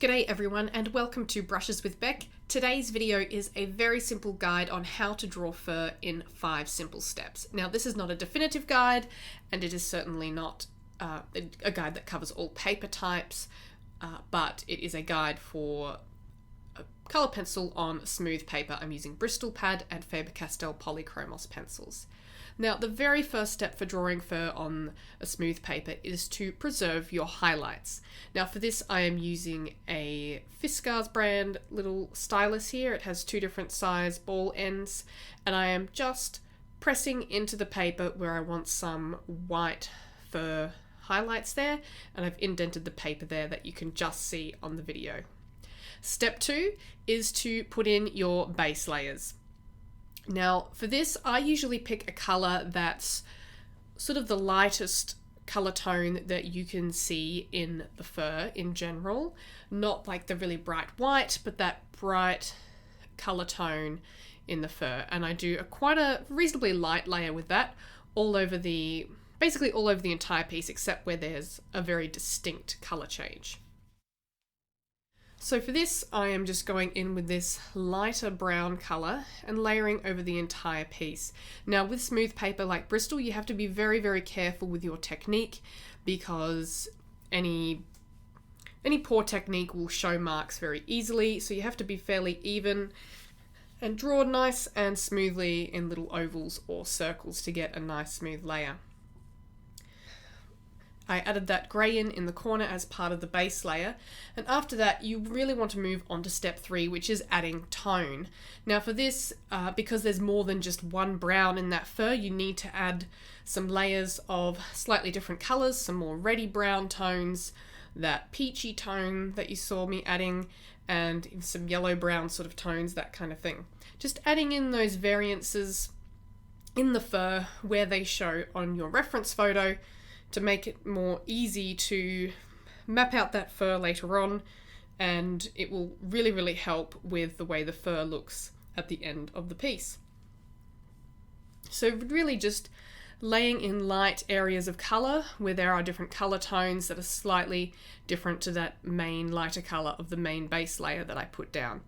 G'day everyone and welcome to Brushes with Beck. Today's video is a very simple guide on how to draw fur in 5 simple steps. Now this is not a definitive guide and it is certainly not a guide that covers all paper types, but it is a guide for a colour pencil on smooth paper. I'm using Bristol Pad and Faber-Castell Polychromos pencils. Now, the very first step for drawing fur on a smooth paper is to preserve your highlights. Now, for this, I am using a Fiskars brand little stylus here. It has 2 different size ball ends, and I am just pressing into the paper where I want some white fur highlights there, and I've indented the paper there that you can just see on the video. Step 2 is to put in your base layers. Now for this, I usually pick a colour that's sort of the lightest colour tone that you can see in the fur in general. Not like the really bright white, but that bright colour tone in the fur. And I do quite a reasonably light layer with that basically all over the entire piece, except where there's a very distinct colour change. So for this, I am just going in with this lighter brown colour and layering over the entire piece. Now with smooth paper like Bristol, you have to be very, very careful with your technique because any poor technique will show marks very easily. So you have to be fairly even and draw nice and smoothly in little ovals or circles to get a nice smooth layer. I added that grey in the corner as part of the base layer, and after that you really want to move on to step 3, which is adding tone. Now for this, because there's more than just one brown in that fur, you need to add some layers of slightly different colours, some more reddy brown tones, that peachy tone that you saw me adding, and some yellow brown sort of tones, that kind of thing. Just adding in those variances in the fur where they show on your reference photo, to make it more easy to map out that fur later on, and it will really, really help with the way the fur looks at the end of the piece. So really just laying in light areas of colour where there are different colour tones that are slightly different to that main lighter colour of the main base layer that I put down.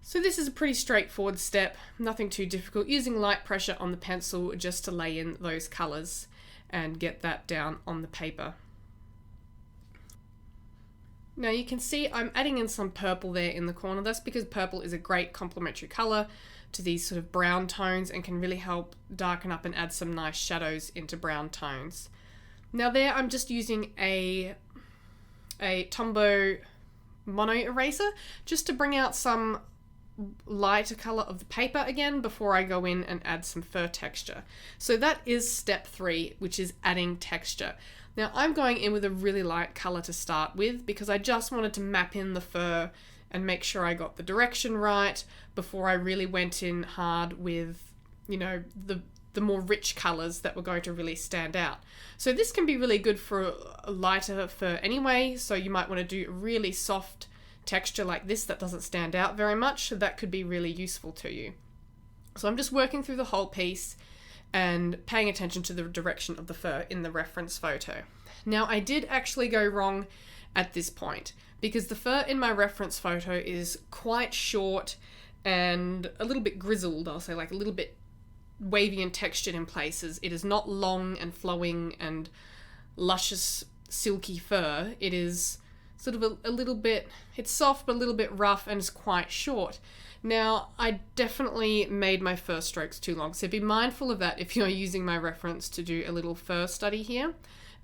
So this is a pretty straightforward step, nothing too difficult, using light pressure on the pencil just to lay in those colours and get that down on the paper. Now you can see I'm adding in some purple there in the corner. That's because purple is a great complementary colour to these sort of brown tones and can really help darken up and add some nice shadows into brown tones. Now there I'm just using a Tombow mono eraser just to bring out some lighter colour of the paper again before I go in and add some fur texture. So that is step 3, which is adding texture. Now I'm going in with a really light colour to start with because I just wanted to map in the fur and make sure I got the direction right before I really went in hard with, you know, the more rich colours that were going to really stand out. So this can be really good for a lighter fur anyway, so you might want to do really soft texture like this that doesn't stand out very much. That could be really useful to you. So I'm just working through the whole piece and paying attention to the direction of the fur in the reference photo. Now I did actually go wrong at this point because the fur in my reference photo is quite short and a little bit grizzled, I'll say, like a little bit wavy and textured in places. It is not long and flowing and luscious silky fur. It is sort of a little bit, it's soft but a little bit rough and it's quite short. Now I definitely made my fur strokes too long, so be mindful of that if you're using my reference to do a little fur study here.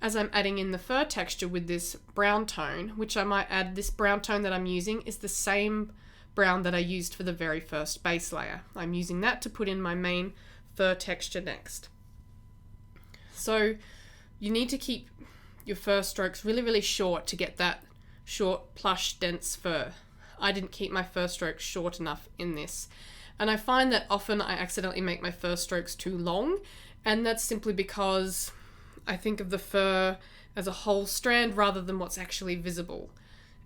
As I'm adding in the fur texture with this brown tone, which I might add, this brown tone that I'm using is the same brown that I used for the very first base layer. I'm using that to put in my main fur texture next. So you need to keep your fur strokes really, really short to get that short, plush, dense fur. I didn't keep my fur strokes short enough in this. And I find that often I accidentally make my fur strokes too long, and that's simply because I think of the fur as a whole strand rather than what's actually visible.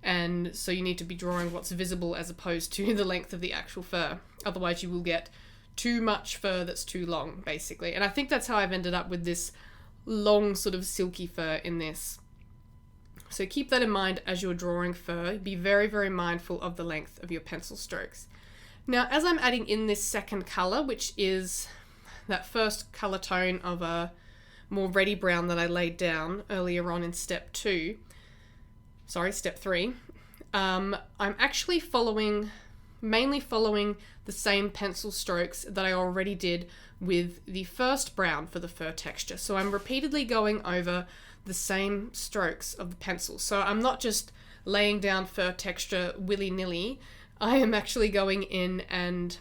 And so you need to be drawing what's visible as opposed to the length of the actual fur. Otherwise you will get too much fur that's too long, basically. And I think that's how I've ended up with this long sort of silky fur in this. So keep that in mind as you're drawing fur. Be very, very mindful of the length of your pencil strokes. Now, as I'm adding in this second color, which is that first color tone of a more reddy brown that I laid down earlier on in step 3, I'm actually mainly following the same pencil strokes that I already did with the first brown for the fur texture. So I'm repeatedly going over the same strokes of the pencil. So I'm not just laying down fur texture willy-nilly. I am actually going in and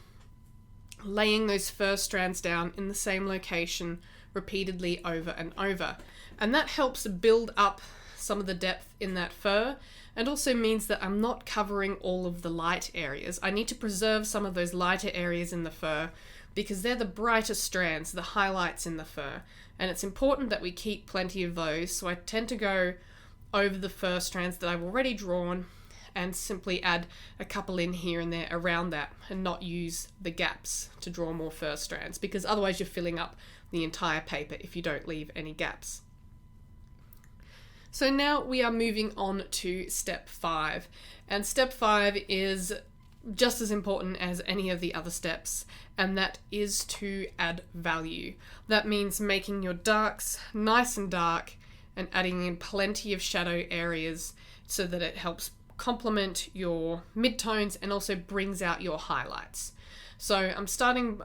laying those fur strands down in the same location repeatedly over and over. And that helps build up some of the depth in that fur, and also means that I'm not covering all of the light areas. I need to preserve some of those lighter areas in the fur because they're the brighter strands, the highlights in the fur. And it's important that we keep plenty of those. So I tend to go over the fur strands that I've already drawn and simply add a couple in here and there around that, and not use the gaps to draw more fur strands, because otherwise you're filling up the entire paper if you don't leave any gaps. So now we are moving on to step 5, and step 5 is just as important as any of the other steps, and that is to add value. That means making your darks nice and dark and adding in plenty of shadow areas so that it helps complement your midtones and also brings out your highlights. So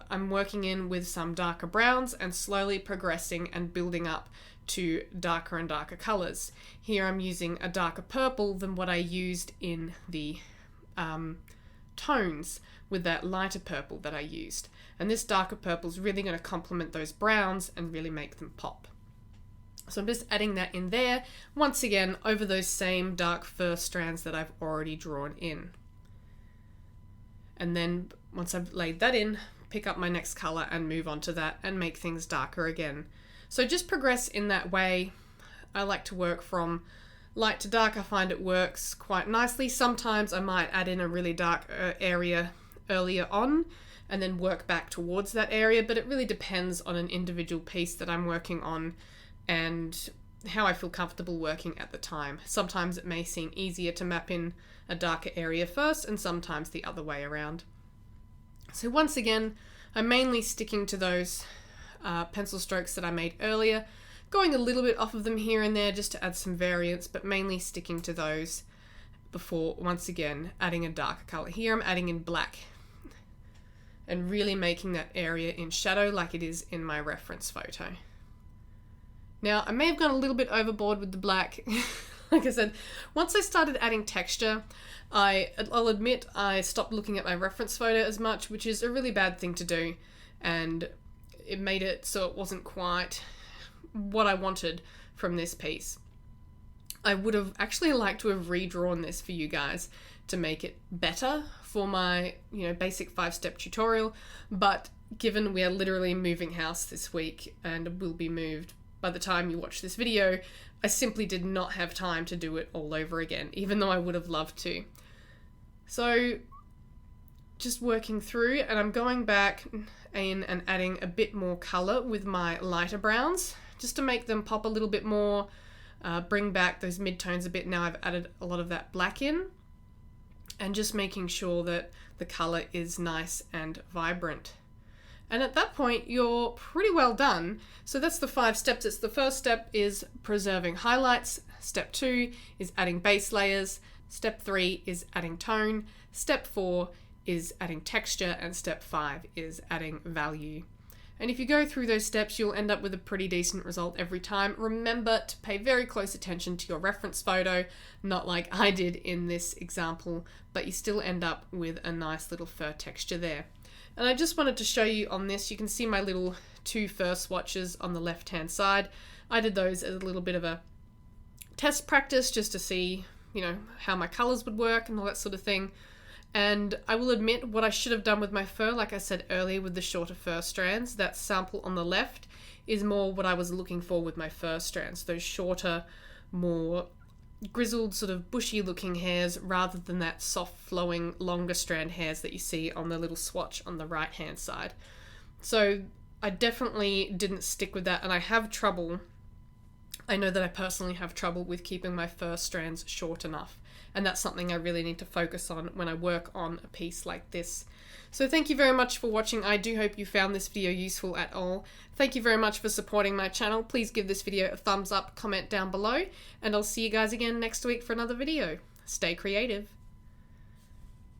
I'm working in with some darker browns and slowly progressing and building up to darker and darker colors. Here I'm using a darker purple than what I used in the tones with that lighter purple that I used. And this darker purple is really going to complement those browns and really make them pop. So I'm just adding that in there, once again, over those same dark fur strands that I've already drawn in. And then once I've laid that in, pick up my next color and move on to that and make things darker again. So just progress in that way. I like to work from light to dark. I find it works quite nicely. Sometimes I might add in a really dark area earlier on and then work back towards that area, but it really depends on an individual piece that I'm working on and how I feel comfortable working at the time. Sometimes it may seem easier to map in a darker area first, and sometimes the other way around. So once again, I'm mainly sticking to those pencil strokes that I made earlier, going a little bit off of them here and there just to add some variance, but mainly sticking to those before, once again, adding a darker color. Here I'm adding in black and really making that area in shadow like it is in my reference photo. Now, I may have gone a little bit overboard with the black. Like I said, once I started adding texture, I'll admit I stopped looking at my reference photo as much, which is a really bad thing to do, and it made it so it wasn't quite what I wanted from this piece. I would have actually liked to have redrawn this for you guys to make it better for my, basic 5-step tutorial, but given we are literally moving house this week and will be moved by the time you watch this video, I simply did not have time to do it all over again, even though I would have loved to. So just working through, and I'm going back in and adding a bit more color with my lighter browns, just to make them pop a little bit more, bring back those midtones a bit. Now I've added a lot of that black in, and just making sure that the color is nice and vibrant. And at that point, you're pretty well done. So that's the 5 steps. It's the first step is preserving highlights. Step 2 is adding base layers. Step 3 is adding tone. Step 4 is adding texture. And step 5 is adding value. And if you go through those steps, you'll end up with a pretty decent result every time. Remember to pay very close attention to your reference photo, not like I did in this example, but you still end up with a nice little fur texture there. And I just wanted to show you on this, you can see my little 2 fur swatches on the left-hand side. I did those as a little bit of a test practice just to see, how my colors would work and all that sort of thing. And I will admit what I should have done with my fur, like I said earlier with the shorter fur strands, that sample on the left is more what I was looking for with my fur strands, those shorter, more grizzled sort of bushy looking hairs rather than that soft flowing longer strand hairs that you see on the little swatch on the right hand side. So I definitely didn't stick with that, and I have trouble I know that I personally have trouble with keeping my fur strands short enough, and that's something I really need to focus on when I work on a piece like this. So thank you very much for watching. I do hope you found this video useful at all. Thank you very much for supporting my channel. Please give this video a thumbs up, comment down below, and I'll see you guys again next week for another video. Stay creative.